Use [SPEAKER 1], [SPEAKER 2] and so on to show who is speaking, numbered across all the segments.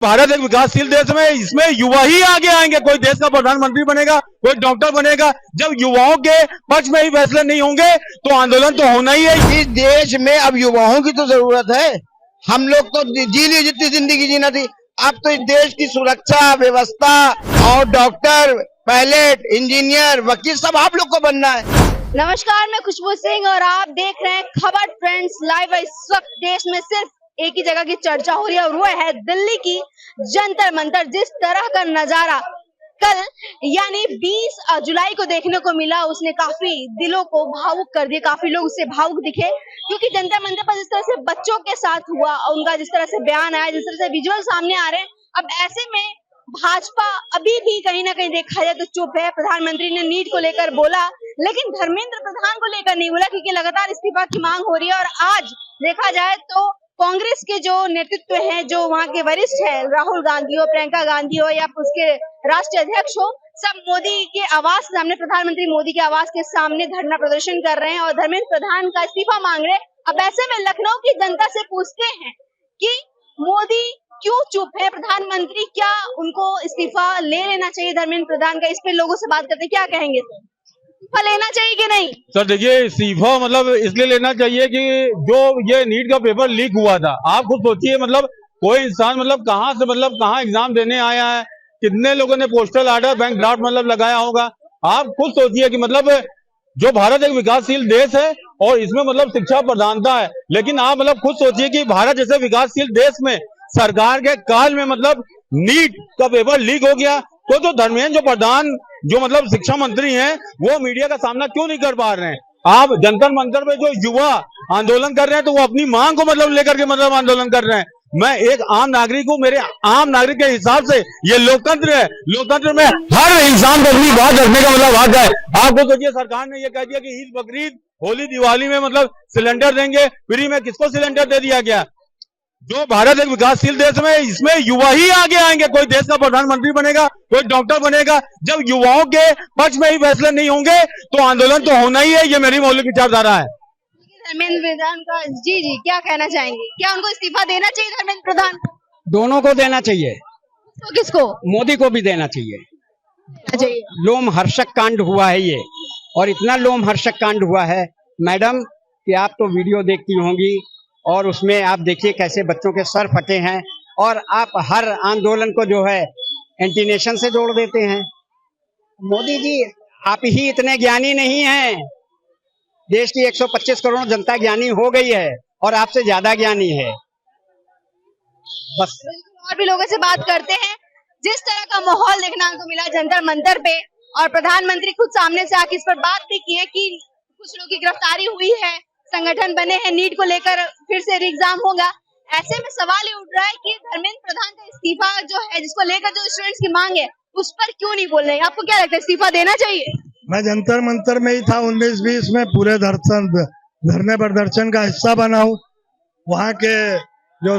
[SPEAKER 1] भारत एक विकासशील देश में, इसमें युवा ही आगे आएंगे। कोई देश का प्रधानमंत्री बनेगा, कोई डॉक्टर बनेगा। जब युवाओं के पक्ष में ही फैसले नहीं होंगे तो आंदोलन तो होना ही है।
[SPEAKER 2] इस देश में अब युवाओं की तो जरूरत है। हम लोग तो जी ली जितनी जिंदगी जीना थी, अब तो इस देश की सुरक्षा व्यवस्था और डॉक्टर, पायलट, इंजीनियर, वकील सब आप लोग को बनना है।
[SPEAKER 3] नमस्कार, मैं खुशबू सिंह और आप देख रहे हैं खबर फ्रेंड्स लाइव। इस वक्त देश में सिर्फ एक ही जगह की चर्चा हो रही है और वो है दिल्ली की जंतर मंतर। जिस तरह का नजारा कल यानी 20 जुलाई को देखने को मिला, उसने काफी दिलों को भावुक कर दिया। काफी लोग उससे भावुक दिखे क्योंकि जंतर मंतर पर जिस तरह से बच्चों के साथ हुआ, उनका जिस तरह से बयान आया, जिस तरह से विजुअल सामने आ रहे हैं। अब ऐसे में भाजपा अभी भी कहीं ना कहीं देखा जाए तो चुप है। प्रधानमंत्री ने नीट को लेकर बोला, लेकिन धर्मेंद्र प्रधान को लेकर नहीं बोला क्योंकि लगातार इस्तीफा की मांग हो रही है। और आज देखा जाए तो कांग्रेस के जो नेतृत्व है, जो वहाँ के वरिष्ठ है, राहुल गांधी हो, प्रियंका गांधी हो या उसके राष्ट्रीय अध्यक्ष हो, सब मोदी के आवास के सामने, प्रधानमंत्री मोदी के आवास के सामने धरना प्रदर्शन कर रहे हैं और धर्मेंद्र प्रधान का इस्तीफा मांग रहे हैं। अब ऐसे में लखनऊ की जनता से पूछते हैं कि मोदी क्यों चुप है, प्रधानमंत्री क्या उनको इस्तीफा ले लेना चाहिए धर्मेंद्र प्रधान का? इस पे लोगों से बात करते, क्या कहेंगे? इस्तीफा लेना चाहिए कि नहीं?
[SPEAKER 1] सर देखिए, इस्तीफा मतलब इसलिए लेना चाहिए कि जो ये नीट का पेपर लीक हुआ था, आप खुद सोचिए, मतलब कोई इंसान कहाँ से कहाँ एग्जाम देने आया है, कितने लोगों ने पोस्टल आर्डर, बैंक ड्राफ्ट लगाया होगा। आप खुद सोचिए कि जो भारत एक विकासशील देश है और इसमें शिक्षा प्रधानता है, लेकिन आप खुद सोचिए कि भारत जैसे विकासशील देश में सरकार के काल में नीट का पेपर लीक हो गया। तो धर्मेंद्र जो प्रधान जो शिक्षा मंत्री हैं, वो मीडिया का सामना क्यों नहीं कर पा रहे हैं? आप जंतर मंतर पे जो युवा आंदोलन कर रहे हैं तो वो अपनी मांग को लेकर के आंदोलन कर रहे हैं। मैं एक आम नागरिक हूँ, मेरे आम नागरिक के हिसाब से ये लोकतंत्र है। लोकतंत्र में हर इंसान को अपनी बात रखने का हक है। आपको सोचिए, सरकार ने ये कह दिया कि ईद, बकरीद, होली, दिवाली में सिलेंडर देंगे फ्री में। किसको सिलेंडर दे दिया गया? जो भारत एक विकासशील देश में, इसमें युवा ही आगे आएंगे। कोई देश का प्रधानमंत्री बनेगा, कोई डॉक्टर बनेगा। जब युवाओं के पक्ष में ही फैसले नहीं होंगे तो आंदोलन तो होना ही है। ये मेरी मौलिक विचारधारा है।
[SPEAKER 3] धर्मेंद्र प्रधान का जी क्या कहना चाहेंगे? क्या उनको इस्तीफा देना चाहिए धर्मेंद्र प्रधान को?
[SPEAKER 4] दोनों को देना चाहिए।
[SPEAKER 3] तो किसको?
[SPEAKER 4] मोदी को भी देना चाहिए। लोम हर्षक कांड हुआ है ये, और इतना लोम हर्षक कांड हुआ है मैडम कि आप तो वीडियो देखती होंगी और उसमें आप देखिए कैसे बच्चों के सर फटे हैं और आप हर आंदोलन को जो है एंटी नेशन से जोड़ देते हैं। मोदी जी, आप ही इतने ज्ञानी नहीं हैं। देश की 125 करोड़ जनता ज्ञानी हो गई है और आपसे ज्यादा ज्ञानी है। बस
[SPEAKER 3] और भी लोगों से बात करते हैं। जिस तरह का माहौल देखने को मिला जंतर मंतर पे, और प्रधानमंत्री खुद सामने से आके इस पर बात भी की है कि कुछ लोगों की गिरफ्तारी हुई है, संगठन बने हैं, नीट को लेकर फिर से एग्जाम होगा। ऐसे में सवाल ये उठ रहा है कि धर्मेंद्र प्रधान का इस्तीफा जो है, जिसको लेकर जो स्टूडेंट्स की मांग है, उस पर क्यों नहीं बोल रहे हैं? आपको क्या लगता है, इस्तीफा देना चाहिए?
[SPEAKER 5] मैं जंतर मंतर में ही था 19-20 में, पूरे धरने प्रदर्शन का हिस्सा बना हूँ। वहाँ के जो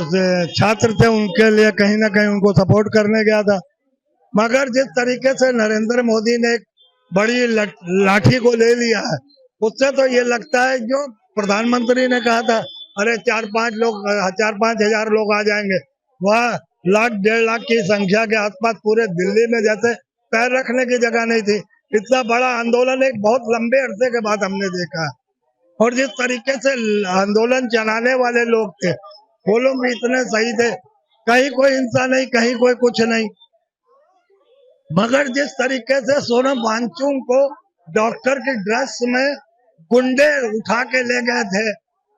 [SPEAKER 5] छात्र थे उनके लिए कहीं ना कहीं उनको सपोर्ट करने गया था। मगर जिस तरीके से नरेंद्र मोदी ने एक बड़ी लाठी को ले लिया है, उससे तो ये लगता है जो प्रधानमंत्री ने कहा था, अरे 4-5 हजार लोग आ जाएंगे, वह 1-1.5 लाख की संख्या के आसपास पूरे दिल्ली में जैसे पैर रखने की जगह नहीं थी। इतना बड़ा आंदोलन एक बहुत लंबे अरसे के बाद हमने देखा। और जिस तरीके से आंदोलन चलाने वाले लोग थे, वो लोग भी इतने सही थे, कहीं कोई हिंसा नहीं, कहीं कोई कुछ नहीं। मगर जिस तरीके से सोनम वांगचुक को डॉक्टर की ड्रेस में गुंडे उठा के ले गए थे,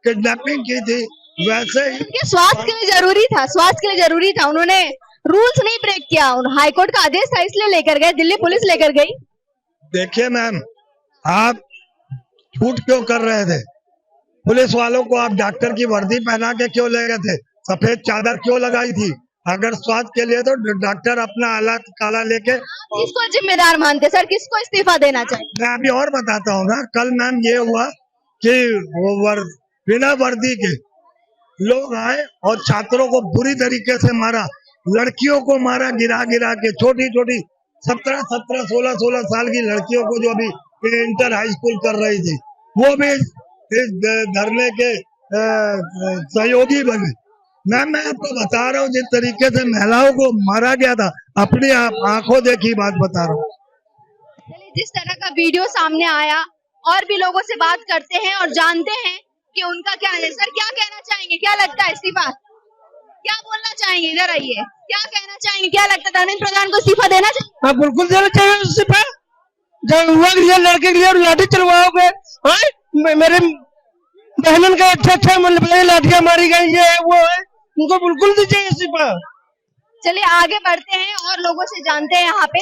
[SPEAKER 5] किडनैपिंग की थी, वैसे ही
[SPEAKER 3] स्वास्थ्य के लिए जरूरी था, स्वास्थ्य के लिए जरूरी था। उन्होंने रूल्स नहीं ब्रेक किया, हाईकोर्ट का आदेश था इसलिए लेकर गए, दिल्ली पुलिस लेकर गई।
[SPEAKER 5] देखिए मैम, आप झूठ क्यों कर रहे थे? पुलिस वालों को आप डॉक्टर की वर्दी पहना के क्यों ले गए थे? सफेद चादर क्यों लगाई थी? अगर स्वास्थ्य के लिए तो डॉक्टर अपना आला काला लेके।
[SPEAKER 3] किसको जिम्मेदार मानते सर? किसको इस्तीफा देना चाहिए?
[SPEAKER 5] मैं अभी और बताता हूँ ना। कल मैम ये हुआ कि बिना वर्दी के लोग आए और छात्रों को बुरी तरीके से मारा, लड़कियों को मारा गिरा गिरा के। छोटी छोटी 17, 16 साल की लड़कियों को जो अभी इंटर हाई स्कूल कर रही थी, वो भी इस धरने के सहयोगी बने। ना मैं आपको बता रहा हूँ जिस तरीके से महिलाओं को मारा गया था, अपनी आंखों देखी बात बता रहा हूँ।
[SPEAKER 3] चलिए, जिस तरह का वीडियो सामने आया, और भी लोगों से बात करते हैं और जानते हैं कि उनका क्या है। सर, क्या कहना चाहेंगे, क्या लगता है इस्तीफा, क्या बोलना चाहेंगे, इधर आइए, क्या कहना चाहेंगे, क्या लगता है धर्मेंद्र प्रधान को इस्तीफा देना चाहिए?
[SPEAKER 6] हाँ, बिल्कुल देना चाहिए इस्तीफा। जब युवा के लिए, लड़के के लिए लाठी चलवाओगे, मेरे बहनन का अच्छा मतलब लाठियां मारी गई, ये वो है, उनको बिल्कुल दीजिए इस्तीफा।
[SPEAKER 3] चलिए, आगे बढ़ते हैं और लोगों से जानते हैं। यहाँ पे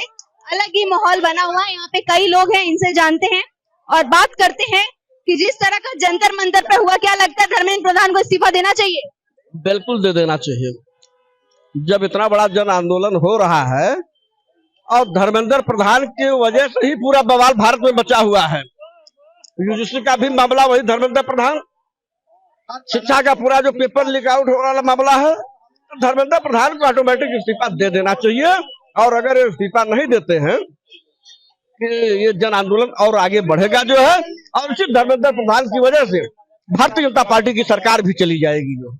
[SPEAKER 3] अलग ही माहौल बना हुआ है, यहाँ पे कई लोग हैं, इनसे जानते हैं और बात करते हैं कि जिस तरह का जंतर मंतर पे हुआ, क्या लगता है धर्मेंद्र प्रधान को इस्तीफा देना चाहिए?
[SPEAKER 6] बिल्कुल दे देना चाहिए। जब इतना बड़ा जन आंदोलन हो रहा है और धर्मेंद्र प्रधान की वजह से ही पूरा बवाल भारत में बचा हुआ है। यूजीसी का भी मामला वही धर्मेंद्र प्रधान, शिक्षा का पूरा जो पेपर लीक आउट हो वाला मामला है, तो धर्मेंद्र प्रधान को ऑटोमेटिक इस्तीफा दे देना चाहिए। और अगर इस्तीफा नहीं देते हैं कि ये जन आंदोलन और आगे बढ़ेगा जो है, और इसी धर्मेंद्र प्रधान की वजह से भारतीय जनता पार्टी की सरकार भी चली जाएगी। जो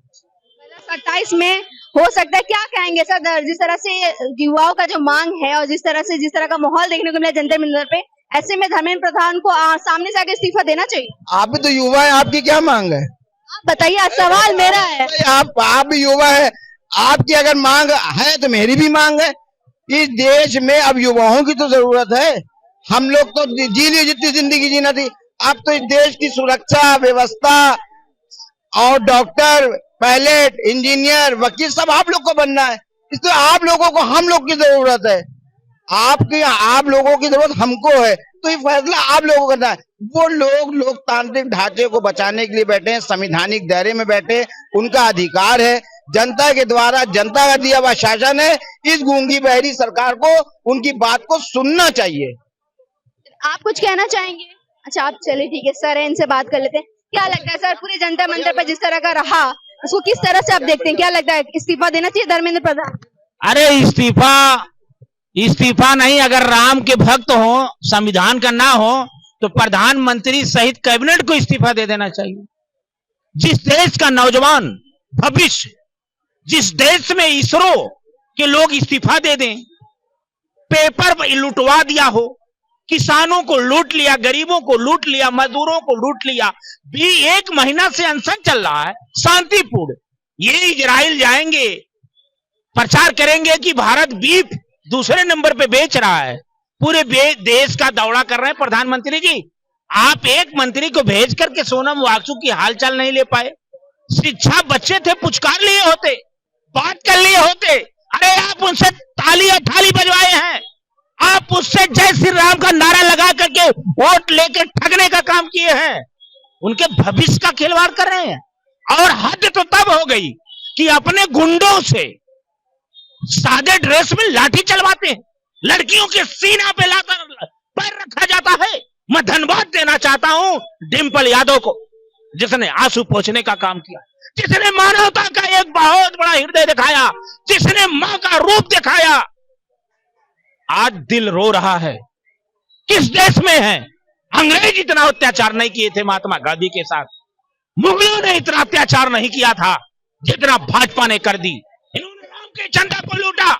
[SPEAKER 3] 27 में हो सकता है, क्या कहेंगे सर, जिस तरह से युवाओं का जो मांग है और जिस तरह का माहौल देखने को मिला जंतर मंतर पे, ऐसे में धर्मेंद्र प्रधान को सामने से आके इस्तीफा देना चाहिए?
[SPEAKER 2] आप भी तो युवा है, आपकी क्या मांग है?
[SPEAKER 3] आप बताइए, सवाल मेरा है।
[SPEAKER 2] आप भी युवा है, आपकी अगर मांग है तो मेरी भी मांग है। इस देश में अब युवाओं की तो जरूरत है। हम लोग तो जी ली जितनी जिंदगी जीना थी, अब तो इस देश की सुरक्षा व्यवस्था और डॉक्टर, पायलट, इंजीनियर, वकील सब आप लोग को बनना है। इसलिए आप लोगों को, हम लोग की जरूरत है। आप लोगों की जरूरत हमको है, तो ये फैसला आप लोगों को करना है। वो लोग लोकतांत्रिक ढांचे को बचाने के लिए बैठे हैं, संवैधानिक दायरे में बैठे, उनका अधिकार है। जनता के द्वारा, जनता का दिया हुआ शासन है। इस गूंगी बहरी सरकार को उनकी बात को सुनना चाहिए।
[SPEAKER 3] आप कुछ कहना चाहेंगे? अच्छा, आप चलिए, ठीक है सर, इनसे बात कर लेते हैं। क्या लगता है सर, पूरे जंतर मंतर पर जिस तरह का रहा, उसको किस तरह से आप देखते हैं? क्या लगता है, इस्तीफा देना चाहिए धर्मेंद्र प्रधान?
[SPEAKER 7] अरे इस्तीफा नहीं, अगर राम के भक्त हो, संविधान का ना हो, तो प्रधानमंत्री सहित कैबिनेट को इस्तीफा दे देना चाहिए। जिस देश का नौजवान भविष्य, जिस देश में इसरो के लोग इस्तीफा दे दें, पेपर लुटवा दिया हो, किसानों को लूट लिया, गरीबों को लूट लिया, मजदूरों को लूट लिया, भी 1 महीना से अनशन चल रहा है शांतिपूर्ण। ये इजराइल जाएंगे, प्रचार करेंगे कि भारत बीफ दूसरे नंबर पे बेच रहा है, पूरे देश का दौरा कर रहे हैं प्रधानमंत्री जी। आप एक मंत्री को भेज करके सोनम वांगचुक की हालचाल नहीं ले पाए। शिक्षा बच्चे थे, पुचकार लिए होते, बात कर लिए होते। अरे आप उनसे ताली और थाली बजवाए हैं, आप उससे जय श्री राम का नारा लगा करके वोट लेकर ठगने का काम किए हैं, उनके भविष्य का खिलवाड़ कर रहे हैं। और हद तो तब हो गई कि अपने गुंडों से सादे ड्रेस में लाठी चलवाते हैं, लड़कियों के सीना पे लाकर पैर रखा जाता है। मैं धन्यवाद देना चाहता हूं डिंपल यादव को, जिसने आंसू पोंछने का काम किया, जिसने मानवता का एक बहुत बड़ा हृदय दिखाया, जिसने मां का रूप दिखाया। आज दिल रो रहा है। किस देश में है? अंग्रेज इतना अत्याचार नहीं किए थे महात्मा गांधी के साथ, मुगलों ने इतना अत्याचार नहीं किया था जितना भाजपा ने कर दी। इन्होंने राम के चंदा को लूटा,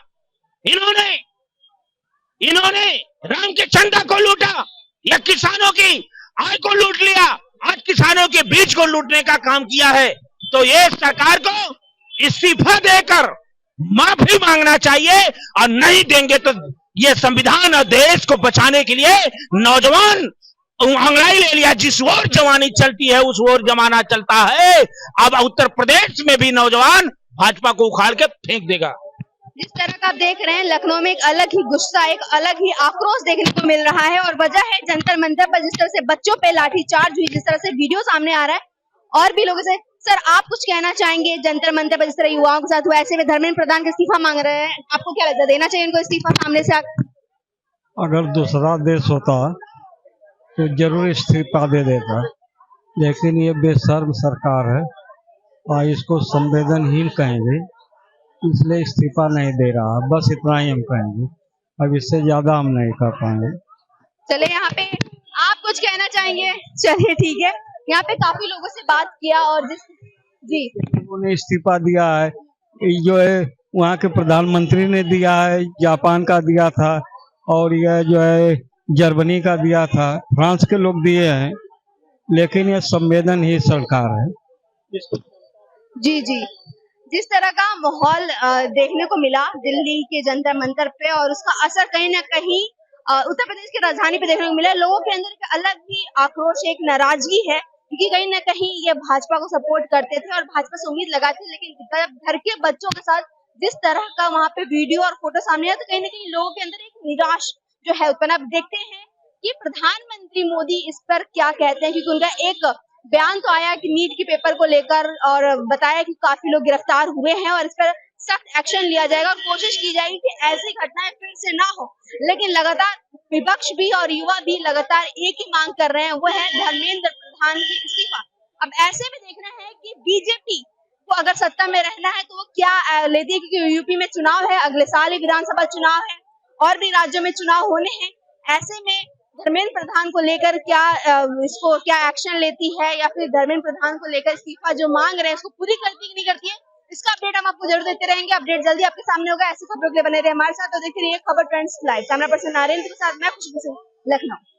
[SPEAKER 7] इन्होंने राम के चंदा को लूटा, या किसानों की आय को लूट लिया, आज किसानों के बीज को लूटने का काम किया है। तो ये सरकार को इस्तीफा देकर माफी मांगना चाहिए, और नहीं देंगे तो ये संविधान और देश को बचाने के लिए नौजवान अंगड़ाई ले लिया। जिस ओर जवानी चलती है उस ओर जमाना चलता है। अब उत्तर प्रदेश में भी नौजवान भाजपा को उखाड़ के फेंक देगा।
[SPEAKER 3] जिस तरह का आप देख रहे हैं, लखनऊ में एक अलग ही गुस्सा, एक अलग ही आक्रोश देखने को मिल रहा है, और वजह है जंतर मंतर पर जिस तरह से बच्चों पे लाठीचार्ज हुई, जिस तरह से वीडियो सामने आ रहा है। और भी लोगों से, सर आप कुछ कहना चाहेंगे जंतर मंतर पर जिस तरह युवाओं के साथ हुआ, ऐसे में धर्मेंद्र प्रधान का इस्तीफा मांग रहे हैं, आपको क्या लगता है, देना चाहिए उनको इस्तीफा सामने से आकर?
[SPEAKER 5] अगर दूसरा देश होता तो जरूर इस्तीफा दे देता, लेकिन ये बेशर्म सरकार है और इसको संवेदनहीन कहेंगे, इसलिए इस्तीफा नहीं दे रहा। बस इतना ही हम कहेंगे, अब इससे ज्यादा हम नहीं कर पाएंगे।
[SPEAKER 3] चले, यहाँ पे आप कुछ कहना चाहेंगे? चलिए ठीक है, यहाँ पे काफी लोगों से बात किया, और जी
[SPEAKER 5] लोगों ने इस्तीफा दिया है, ये जो है वहाँ के प्रधानमंत्री ने दिया है, जापान का दिया था, और यह जो है जर्मनी का दिया था, फ्रांस के लोग दिए हैं, लेकिन यह संवेदनहीन सरकार है।
[SPEAKER 3] जी जी जिस तरह का माहौल देखने को मिला दिल्ली के जंतर मंतर पे, और उसका असर कहीं ना कहीं उत्तर प्रदेश की राजधानी पे देखने को मिला। लोगों के अंदर एक अलग ही आक्रोश, एक नाराजगी है, क्योंकि कहीं ना कहीं ये भाजपा को सपोर्ट करते थे और भाजपा से उम्मीद लगाते थे, लेकिन जब घर के बच्चों के साथ जिस तरह का वहाँ पे वीडियो और फोटो सामने आया, तो कहीं ना कहीं लोगों के अंदर एक निराश जो है उत्पन्न। अब देखते हैं कि प्रधानमंत्री मोदी इस पर क्या कहते हैं, क्योंकि उनका एक बयान तो आया कि नीट के पेपर को लेकर, और बताया कि काफी लोग गिरफ्तार हुए हैं और इस पर सख्त एक्शन लिया जाएगा और कोशिश की जाएगी कि ऐसी घटनाएं फिर से ना हो। लेकिन लगातार विपक्ष भी और युवा भी लगातार एक ही मांग कर रहे हैं, वो है धर्मेंद्र प्रधान की इस्तीफा। अब ऐसे में देखना है कि बीजेपी को अगर सत्ता में रहना है तो वो क्या लेती है, क्योंकि यूपी में चुनाव है, अगले साल ही विधानसभा चुनाव है और भी राज्यों में चुनाव होने हैं। ऐसे में धर्मेंद्र प्रधान को लेकर क्या इसको क्या एक्शन लेती है, या फिर धर्मेंद्र प्रधान को लेकर इस्तीफा जो मांग रहे हैं उसको पूरी करती कि नहीं करती है, इसका अपडेट हम आपको जरूर देते रहेंगे। अपडेट जल्दी आपके सामने होगा। ऐसी खबरों के लिए बने रहे हमारे साथ, तो देखते रहिए खबर trends live. Camera person Narendra के साथ मैं खुशबू सिंह, लखनऊ।